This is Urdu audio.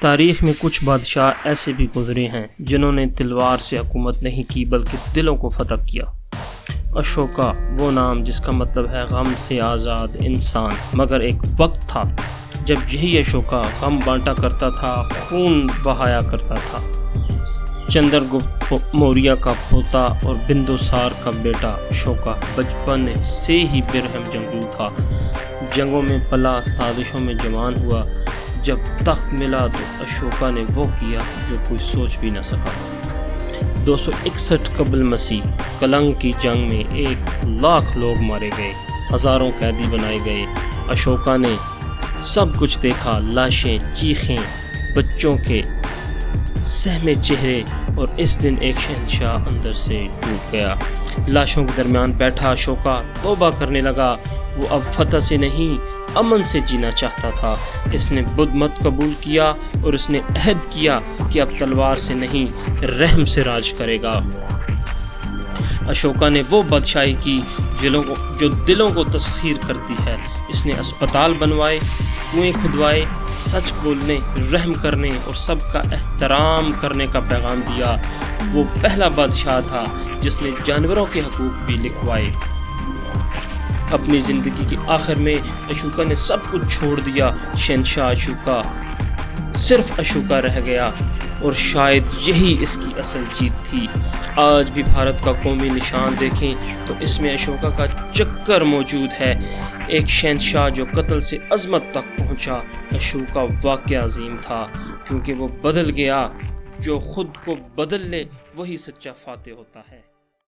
تاریخ میں کچھ بادشاہ ایسے بھی گزرے ہیں جنہوں نے تلوار سے حکومت نہیں کی بلکہ دلوں کو فتح کیا۔ اشوکا وہ نام جس کا مطلب ہے غم سے آزاد انسان، مگر ایک وقت تھا جب یہی اشوکا غم بانٹا کرتا تھا، خون بہایا کرتا تھا۔ چندر گپت موریہ کا پوتا اور بندوسار کا بیٹا اشوکا بچپن سے ہی برہم جنگجو تھا، جنگوں میں پلا، سازشوں میں جوان ہوا۔ جب تخت ملا تو اشوکا نے وہ کیا جو کوئی سوچ بھی نہ سکا۔ 261 قبل مسیح کلنگ کی جنگ میں 1,00,000 لوگ مارے گئے، ہزاروں قیدی بنائے گئے۔ اشوکا نے سب کچھ دیکھا، لاشیں، چیخیں، بچوں کے سہمے چہرے، اور اس دن ایک شہنشاہ اندر سے ٹوٹ گیا۔ لاشوں کے درمیان بیٹھا اشوکا توبہ کرنے لگا۔ وہ اب فتح سے نہیں، امن سے جینا چاہتا تھا۔ اس نے بدھ مت قبول کیا اور اس نے عہد کیا کہ اب تلوار سے نہیں، رحم سے راج کرے گا۔ اشوکا نے وہ بادشاہی کی جو دلوں کو تسخیر کرتی ہے۔ اس نے اسپتال بنوائے، کنویں کھدوائے، سچ بولنے، رحم کرنے اور سب کا احترام کرنے کا پیغام دیا۔ وہ پہلا بادشاہ تھا جس نے جانوروں کے حقوق بھی لکھوائے۔ اپنی زندگی کے آخر میں اشوکا نے سب کچھ چھوڑ دیا۔ شہنشاہ اشوکا، صرف اشوکا رہ گیا، اور شاید یہی اس کی اصل جیت تھی۔ آج بھی بھارت کا قومی نشان دیکھیں تو اس میں اشوکا کا چکر موجود ہے، ایک شہنشاہ جو قتل سے عظمت تک پہنچا۔ اشوکا واقعہ عظیم تھا کیونکہ وہ بدل گیا۔ جو خود کو بدل لے وہی سچا فاتح ہوتا ہے۔